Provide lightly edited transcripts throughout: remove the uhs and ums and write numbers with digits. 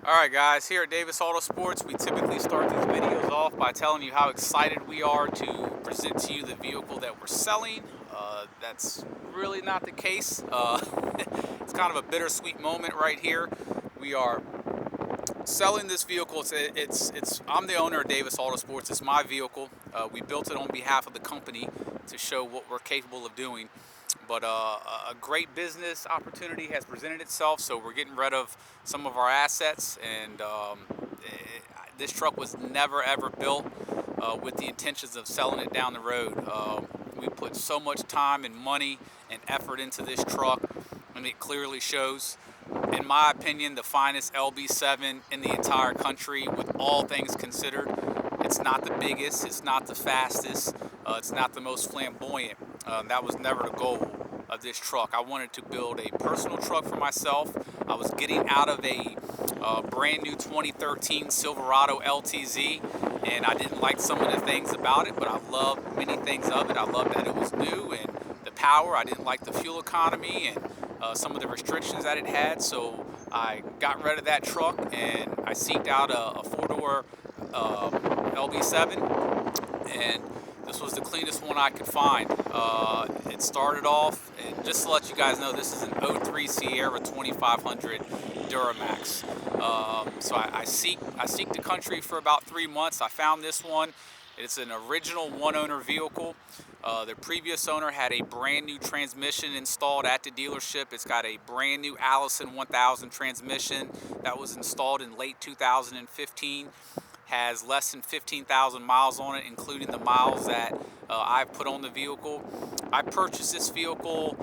Alright guys, here at Davis Autosports, we typically start these videos off by telling you how excited we are to present to you the vehicle that we're selling. That's really not the case. It's kind of a bittersweet moment right here. We are selling this vehicle. I'm the owner of Davis Autosports. It's my vehicle. We built it on behalf of the company to show what we're capable of doing. But a great business opportunity has presented itself, so we're getting rid of some of our assets. And this truck was never ever built with the intentions of selling it down the road. We put so much time and money and effort into this truck, and it clearly shows. In my opinion, the finest LB7 in the entire country, with all things considered. It's not the biggest, it's not the fastest, it's not the most flamboyant. That was never the goal of this truck. I wanted to build a personal truck for myself. I was getting out of a brand new 2013 Silverado LTZ, and I didn't like some of the things about it, but I loved many things of it. I loved that it was new and the power. I didn't like the fuel economy and some of the restrictions that it had, so I got rid of that truck and I seeked out a four-door LB7, and this was the cleanest one I could find. It started off, and just to let you guys know, this is an '03 Sierra 2500 Duramax. So I seek the country for about 3 months. I found this one. It's an original one-owner vehicle. The previous owner had a brand new transmission installed at the dealership. It's got a brand new Allison 1000 transmission that was installed in late 2015. Has less than 15,000 miles on it, including the miles that I've put on the vehicle. I purchased this vehicle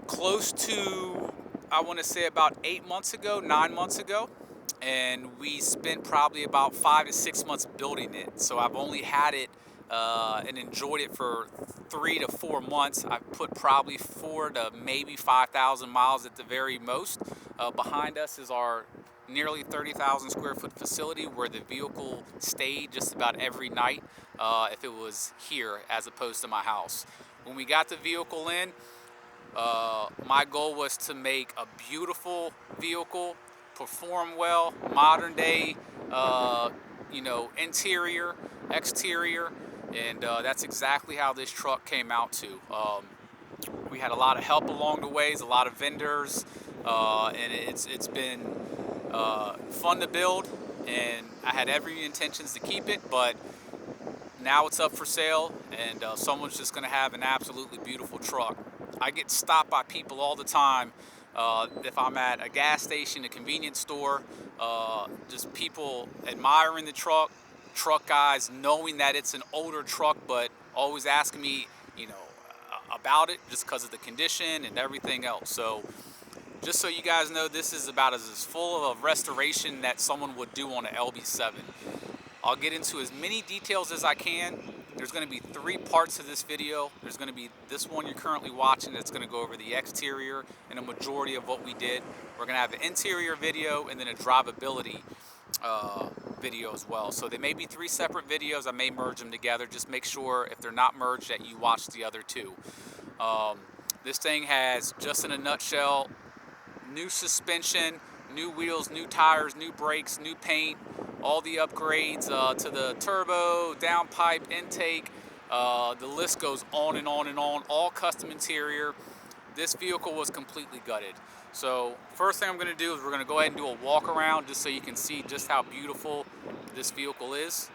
close to, I want to say about 8 months ago, 9 months ago. And we spent probably about 5 to 6 months building it. So I've only had it and enjoyed it for 3 to 4 months. I've put probably 4 to maybe 5,000 miles at the very most. Behind us is our nearly 30,000 square foot facility where the vehicle stayed just about every night if it was here as opposed to my house. When we got the vehicle in, my goal was to make a beautiful vehicle, perform well, modern day, interior, exterior, and that's exactly how this truck came out to. We had a lot of help along the ways, a lot of vendors, and it's been fun to build, and I had every intentions to keep it, but now it's up for sale, and someone's just going to have an absolutely beautiful truck. I get stopped by people all the time if I'm at a gas station, a convenience store, just people admiring the truck guys knowing that it's an older truck, but always asking me, about it just because of the condition and everything else. So just so you guys know, this is about as full of a restoration that someone would do on an LB7. I'll get into as many details as I can. There's going to be 3 parts to this video. There's going to be this one you're currently watching that's going to go over the exterior and a majority of what we did. We're going to have an interior video and then a drivability video as well. So they may be 3 separate videos. I may merge them together. Just make sure if they're not merged that you watch the other 2. This thing has, just in a nutshell, new suspension, new wheels, new tires, new brakes, new paint, all the upgrades to the turbo, downpipe, intake. The list goes on and on and on. All custom interior. This vehicle was completely gutted. So first thing I'm going to do is we're going to go ahead and do a walk around just so you can see just how beautiful this vehicle is.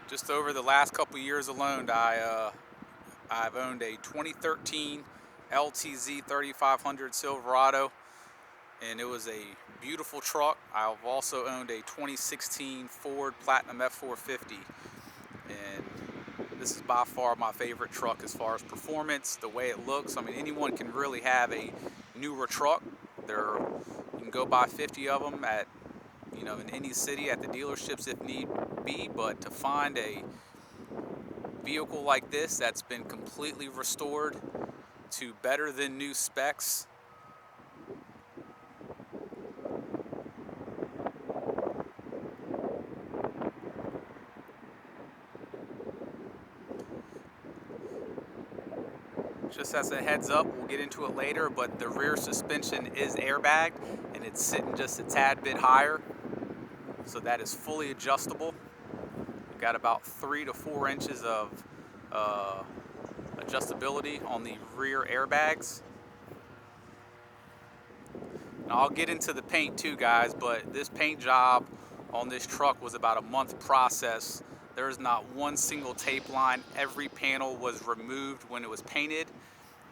Just over the last couple years alone, I've owned a 2013 LTZ 3500 Silverado, and it was a beautiful truck. I've also owned a 2016 Ford Platinum F450, and this is by far my favorite truck as far as performance, the way it looks. I mean, anyone can really have a newer truck. You can go buy 50 of them at in any city at the dealerships if need be, but to find a vehicle like this that's been completely restored to better than new specs, Just as a heads up, we'll get into it later, but the rear suspension is airbagged and it's sitting just a tad bit higher. So that is fully adjustable. We've got about 3 to 4 inches of adjustability on the rear airbags. Now I'll get into the paint too, guys, but this paint job on this truck was about a month process. There's not one single tape line. Every panel was removed when it was painted.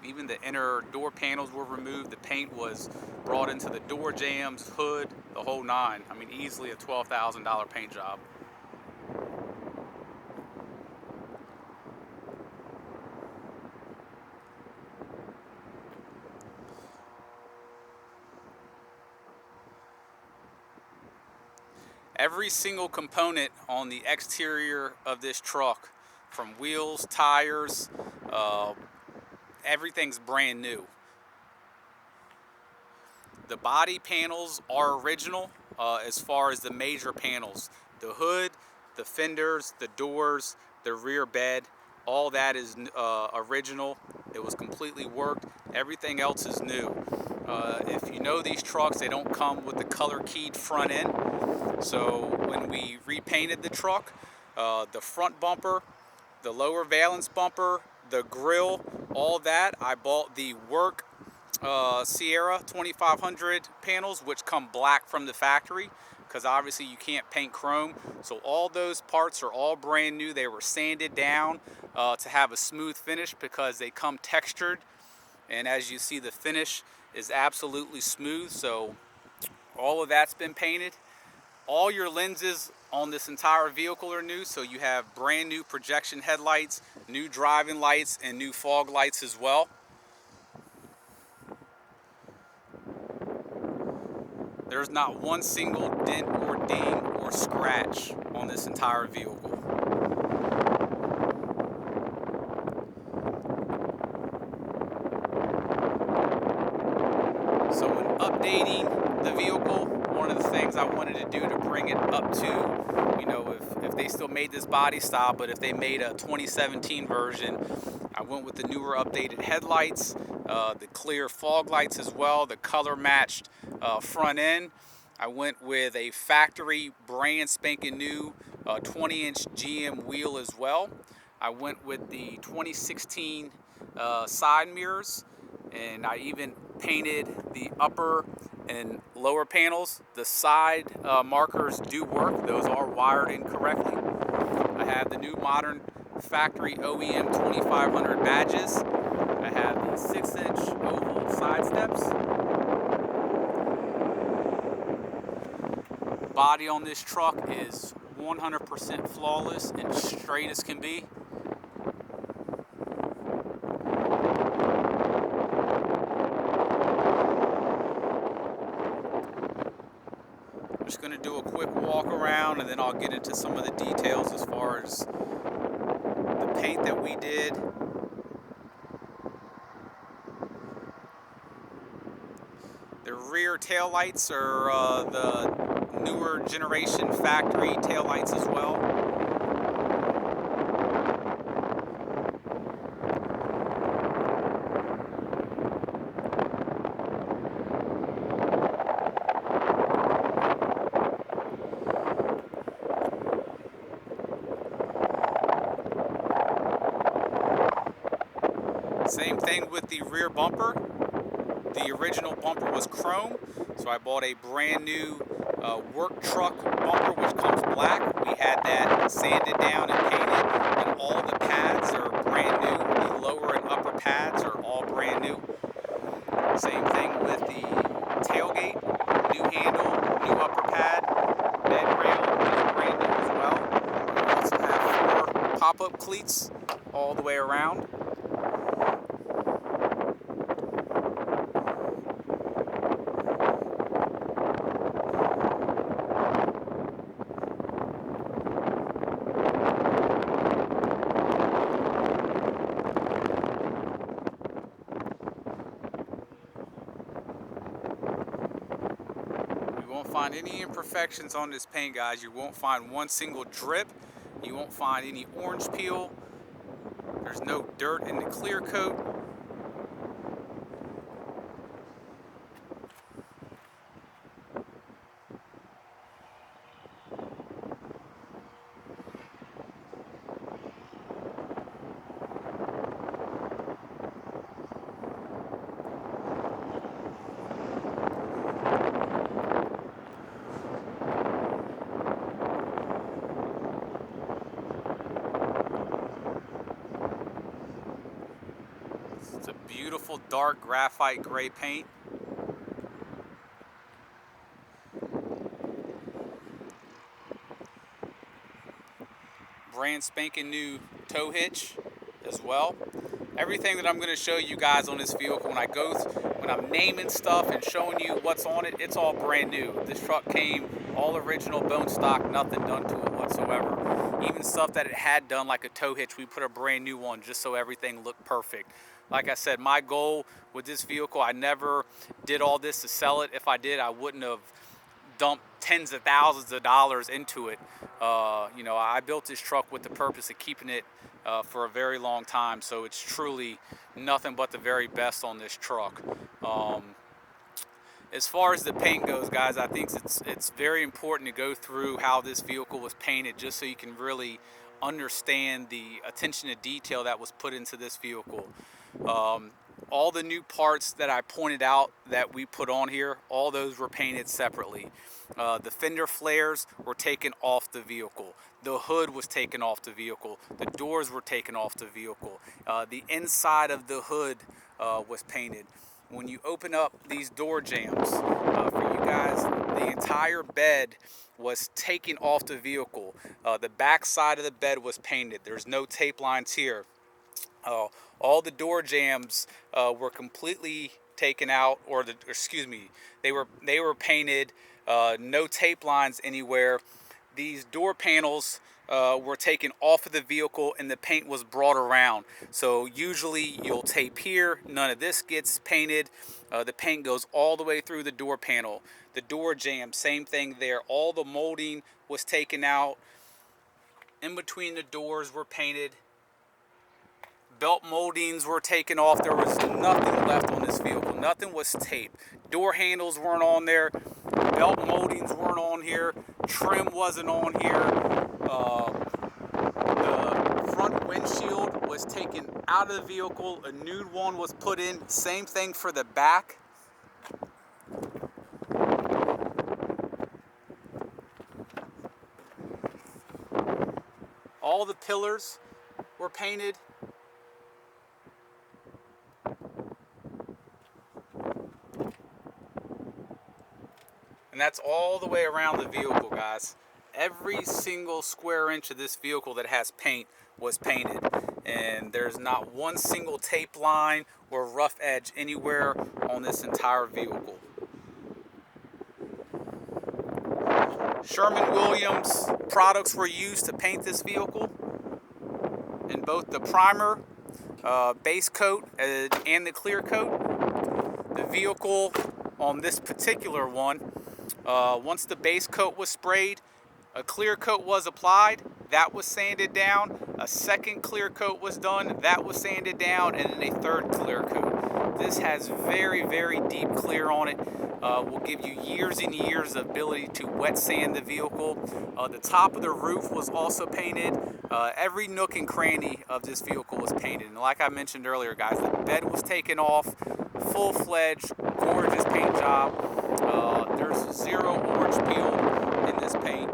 Even the inner door panels were removed. The paint was brought into the door jambs, hood, the whole nine. I mean, easily a $12,000 paint job. Every single component on the exterior of this truck, from wheels, tires, everything's brand new. The body panels are original as far as the major panels. The hood, the fenders, the doors, the rear bed, all that is original. It was completely worked. Everything else is new. If you know these trucks, they don't come with the color keyed front end. So when we repainted the truck, the front bumper, the lower valence bumper, the grille, all that, I bought the work Sierra 2500 panels, which come black from the factory, because obviously you can't paint chrome. So all those parts are all brand new. They were sanded down to have a smooth finish because they come textured, and as you see, the finish is absolutely smooth. So all of that's been painted. All your lenses on this entire vehicle are new, so you have brand new projection headlights, new driving lights, and new fog lights as well. There's not one single dent or ding or scratch on this entire vehicle. So when updating the vehicle, one of the things I wanted to do to bring it up to, you know, if they still made this body style, but if they made a 2017 version, I went with the newer updated headlights, the clear fog lights as well, the color matched front end. I went with a factory brand spanking new 20-inch GM wheel as well. I went with the 2016 side mirrors, and I even painted the upper and lower panels. The side markers do work. Those are wired in correctly. I have the new modern factory OEM 2500 badges. I have the 6-inch oval side steps. Body on this truck is 100% flawless and straight as can be. I'm just going to do a quick walk around, and then I'll get into some of the details as far as the paint that we did. The rear taillights are the newer generation factory taillights as well. Same thing with the rear bumper. The original bumper was chrome, so I bought a brand new work truck bumper which comes black. We had that sanded down and painted, and all the pads are brand new. The lower and upper pads are all brand new. Same thing with the tailgate, new handle, new upper pad, bed rail is brand new as well. We also have 4 pop-up cleats all the way around. You won't find any imperfections on this paint, guys. You won't find one single drip. You won't find any orange peel. There's no dirt in the clear coat. beautiful dark graphite gray paint. Brand spanking new tow hitch as well. Everything that I'm going to show you guys on this vehicle, when I'm naming stuff and showing you what's on it, it's all brand new. This truck came all original, bone stock, nothing done to it whatsoever. Even stuff that it had done, like a tow hitch, we put a brand new one just so everything looked perfect. Like I said, my goal with this vehicle, I never did all this to sell it. If I did, I wouldn't have dumped tens of thousands of dollars into it. You know, I built this truck with the purpose of keeping it for a very long time, so it's truly nothing but the very best on this truck. As far as the paint goes, guys, I think it's very important to go through how this vehicle was painted, just so you can really understand the attention to detail that was put into this vehicle. All the new parts that I pointed out that we put on here, all those were painted separately. The fender flares were taken off the vehicle. The hood was taken off the vehicle. The doors were taken off the vehicle. The inside of the hood was painted. When you open up these door jambs, for you guys, the entire bed was taken off the vehicle. The back side of the bed was painted. There's no tape lines here. All the door jambs were completely taken out, they were painted. No tape lines anywhere. These door panels were taken off of the vehicle and the paint was brought around. So usually you'll tape here, none of this gets painted. The paint goes all the way through the door panel. The door jamb, same thing there. All the molding was taken out. In between the doors were painted. Belt moldings were taken off. There was nothing left on this vehicle. Nothing was taped. Door handles weren't on there. Belt moldings weren't on here. Trim wasn't on here. The front windshield was taken out of the vehicle. A new one was put in. Same thing for the back. All the pillars were painted. And that's all the way around the vehicle, guys. Every single square inch of this vehicle that has paint was painted. And there's not one single tape line or rough edge anywhere on this entire vehicle. Sherwin-Williams products were used to paint this vehicle. In both the primer, base coat, and the clear coat. The vehicle on this particular one, once the base coat was sprayed, a clear coat was applied, that was sanded down, a second clear coat was done, that was sanded down, and then a third clear coat. This has very, very deep clear on it. Will give you years and years of ability to wet sand the vehicle. The top of the roof was also painted. Every nook and cranny of this vehicle was painted. And like I mentioned earlier, guys, the bed was taken off, full-fledged, gorgeous paint job. There's zero orange peel in this paint. I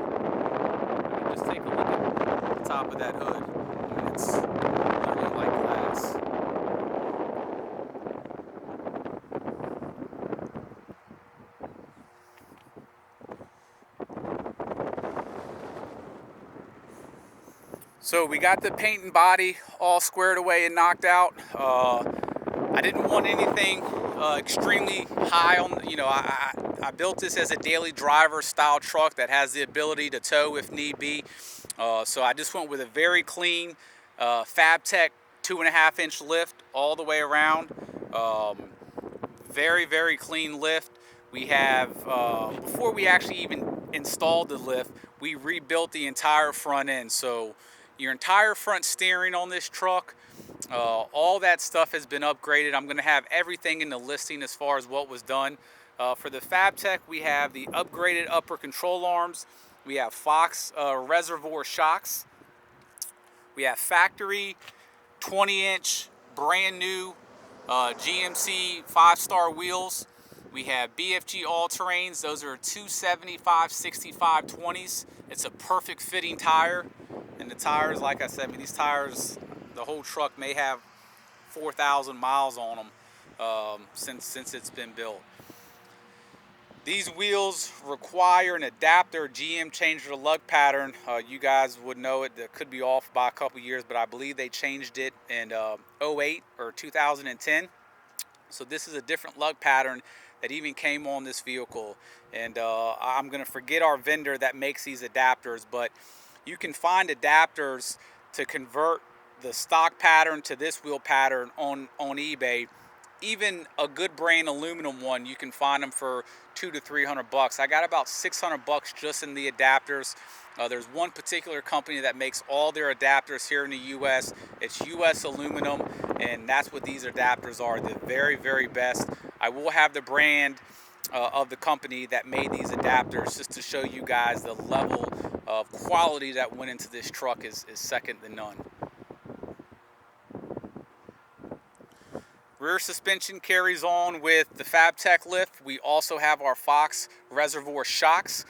mean, just take a look at the top of that hood. I mean, it's literally like glass. So we got the paint and body all squared away and knocked out. I didn't want anything extremely high on, you know, I built this as a daily driver style truck that has the ability to tow if need be. So I just went with a very clean FabTech 2.5-inch lift all the way around. Very, very clean lift. We have, before we actually even installed the lift, we rebuilt the entire front end. So your entire front steering on this truck, all that stuff has been upgraded. I'm going to have everything in the listing as far as what was done. For the FabTech, we have the upgraded upper control arms. We have Fox reservoir shocks. We have factory 20-inch brand new GMC 5-star wheels. We have BFG all-terrains. Those are 275/65 20s. It's a perfect fitting tire. And the tires, like I said, I mean, these tires, the whole truck may have 4,000 miles on them since it's been built. These wheels require an adapter. GM changed the lug pattern. You guys would know it. That could be off by a couple years, but I believe they changed it in 08 or 2010. So this is a different lug pattern that even came on this vehicle. And I'm going to forget our vendor that makes these adapters, but you can find adapters to convert the stock pattern to this wheel pattern on eBay. Even a good brand aluminum one, you can find them for $200 to $300. I got about $600 just in the adapters. There's one particular company that makes all their adapters here in the US. It's US aluminum, and that's what these adapters are, the very, very best. I will have the brand of the company that made these adapters just to show you guys the level of quality that went into this truck is second to none. Rear suspension carries on with the FabTech lift. We also have our Fox reservoir shocks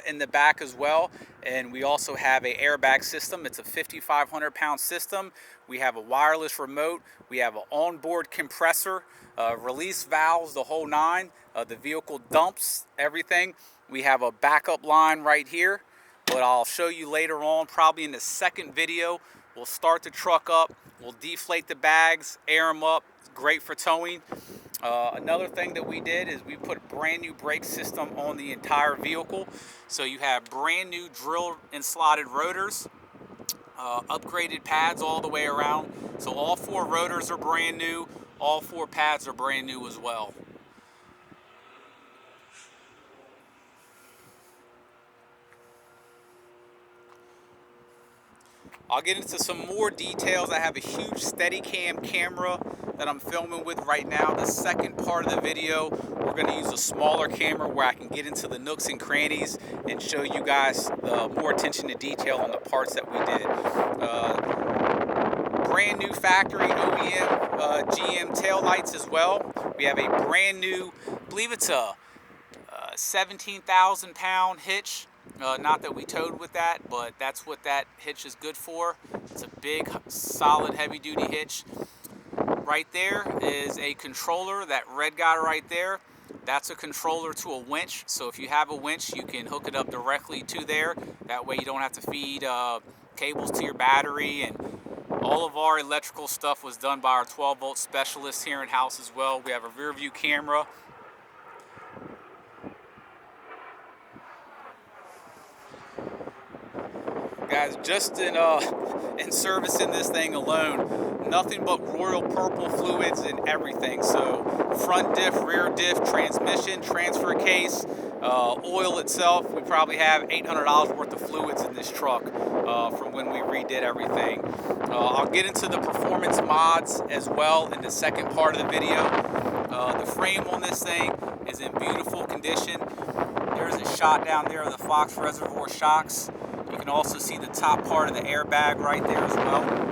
in the back as well. And we also have an airbag system. It's a 5,500 pound system. We have a wireless remote. We have an onboard compressor, release valves, the whole nine. The vehicle dumps everything. We have a backup line right here, but I'll show you later on, probably in the second video. We'll start the truck up. We'll deflate the bags, air them up. Great for towing. Another thing that we did is we put a brand new brake system on the entire vehicle. So you have brand new drilled and slotted rotors, upgraded pads all the way around. So all 4 rotors are brand new. All 4 pads are brand new as well. I'll get into some more details. I have a huge Steadicam camera that I'm filming with right now. The second part of the video, we're going to use a smaller camera where I can get into the nooks and crannies and show you guys more attention to detail on the parts that we did. Brand new factory OEM GM tail lights as well. We have a brand new, I believe it's a 17,000 pound hitch. Not that we towed with that, but that's what that hitch is good for. It's a big, solid, heavy-duty hitch. Right there is a controller, that red guy right there. That's a controller to a winch. So if you have a winch, you can hook it up directly to there. That way you don't have to feed cables to your battery. And all of our electrical stuff was done by our 12-volt specialist here in-house as well. We have a rear view camera. Guys, just in servicing this thing alone, nothing but royal purple fluids and everything. So front diff, rear diff, transmission, transfer case, oil itself. We probably have $800 worth of fluids in this truck from when we redid everything. I'll get into the performance mods as well in the second part of the video. The frame on this thing is in beautiful condition. There's a shot down there of the Fox reservoir shocks. You can also see the top part of the airbag right there as well.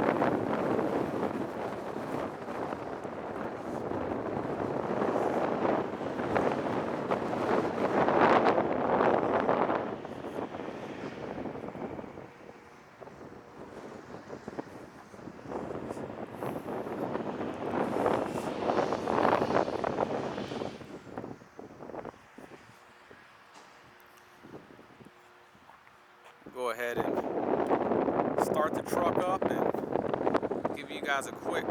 Go ahead and start the truck up and give you guys a quick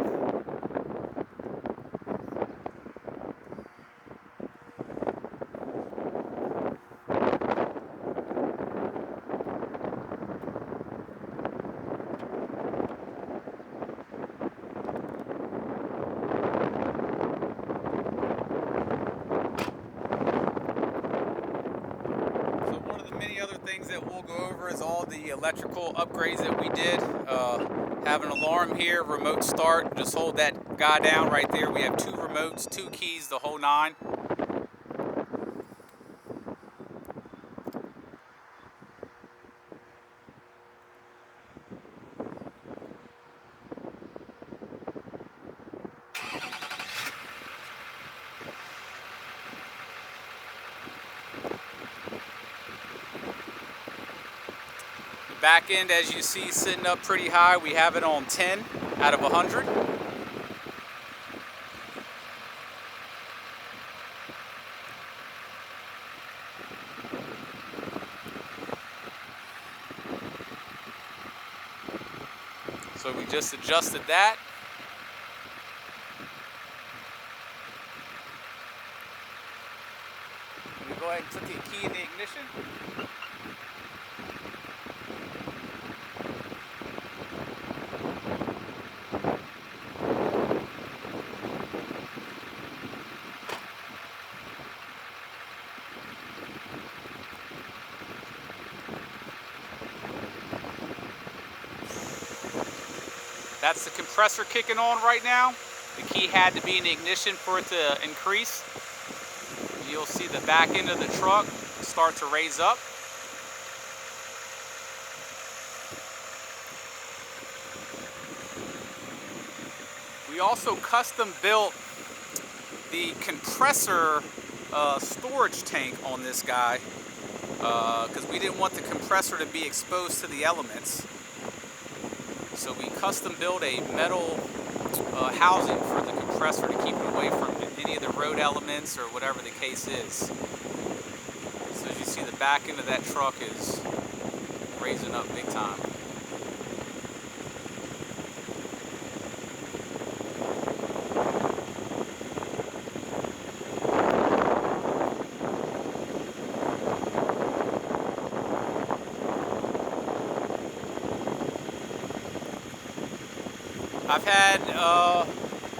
things that we'll go over is all the electrical upgrades that we did. Have an alarm here, remote start. Just hold that guy down right there. We have 2 remotes, 2 keys, the whole 9. Back end, as you see, sitting up pretty high. We have it on 10 out of 100. So we just adjusted that. Let me go ahead and put the key in the ignition. That's the compressor kicking on right now. The key had to be in the ignition for it to increase. You'll see the back end of the truck start to raise up. We also custom built the compressor storage tank on this guy because we didn't want the compressor to be exposed to the elements. So we custom built a metal housing for the compressor to keep it away from any of the road elements or whatever the case is. So as you see, the back end of that truck is raising up big time. I've had,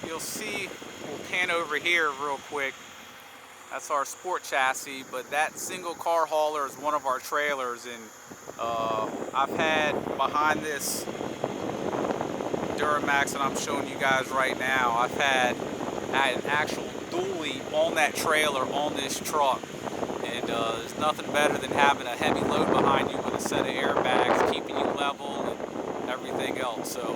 you'll see, we'll pan over here real quick. That's our sport chassis, but that single car hauler is one of our trailers, and I've had behind this Duramax that I'm showing you guys right now, I've had an actual dually on that trailer on this truck. And there's nothing better than having a heavy load behind you with a set of airbags keeping you level and everything else. So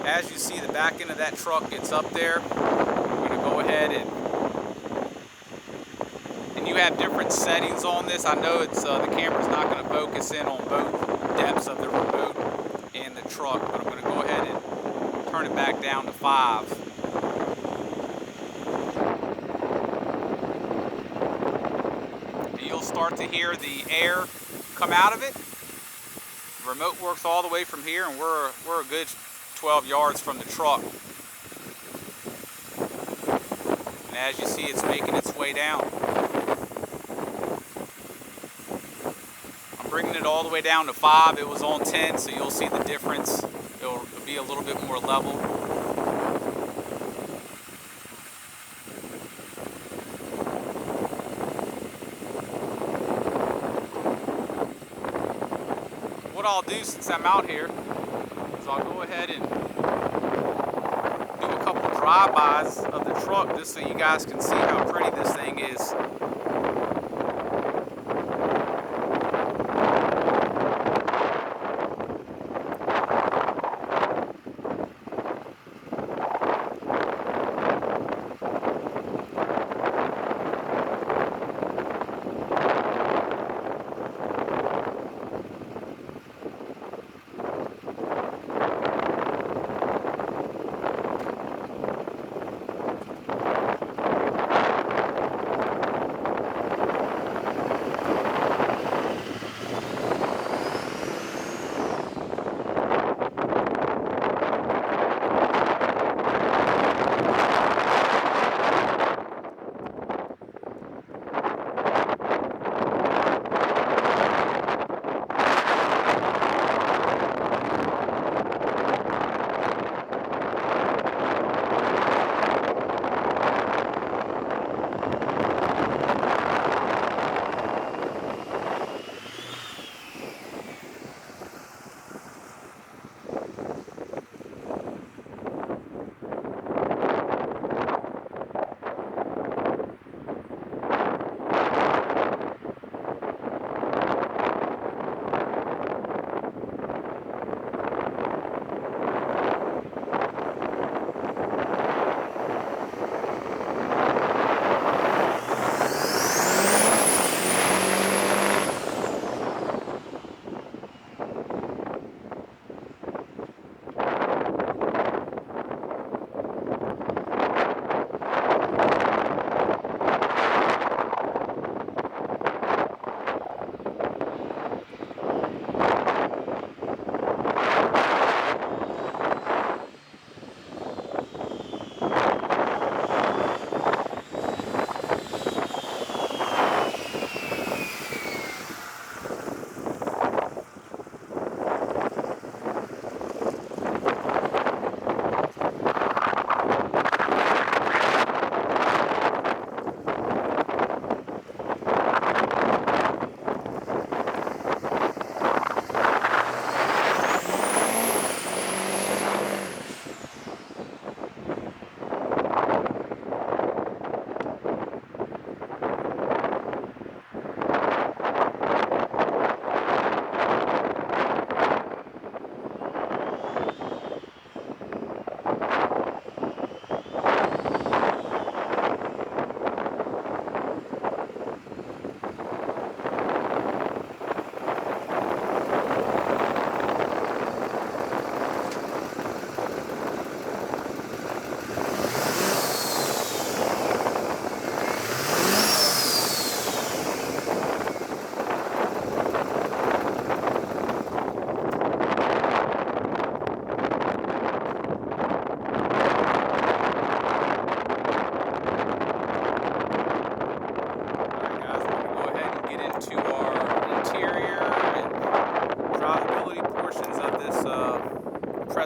as you see, the back end of that truck gets up there. We're going to go ahead and you have different settings on this. I know it's the camera's not going to focus in on both depths of the remote and the truck, but I'm going to go ahead and turn it back down to 5. And you'll start to hear the air come out of it. The remote works all the way from here, and we're a good 12 yards from the truck. And as you see, it's making its way down. I'm bringing it all the way down to 5. It was on 10, so you'll see the difference. It'll be a little bit more level. What I'll do since I'm out here is I'll go ahead and do a couple drive-bys of the truck just so you guys can see how pretty this thing is.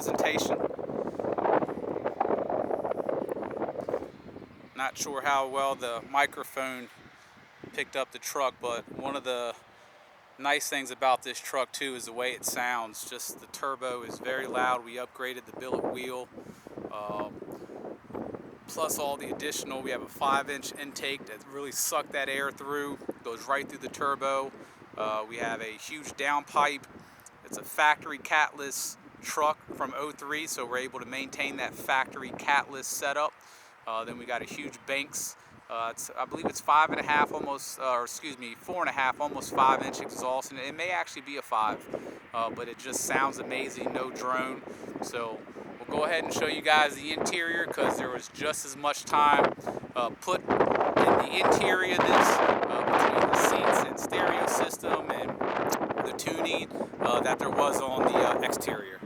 presentation. Not sure how well the microphone picked up the truck, but one of the nice things about this truck too is the way it sounds. Just the turbo is very loud. We upgraded the billet wheel, plus all the additional. We have a 5-inch intake that really sucked that air through, goes right through the turbo. We have a huge downpipe. It's a factory catless truck from '03, so we're able to maintain that factory catless setup. Then we got a huge Banks. I believe it's 5.5, almost, or excuse me, 4.5, almost 5-inch exhaust, and it may actually be a 5, but it just sounds amazing. No drone. So we'll go ahead and show you guys the interior, because there was just as much time put in the interior of this, between the seats and stereo system and the tuning, that there was on the exterior.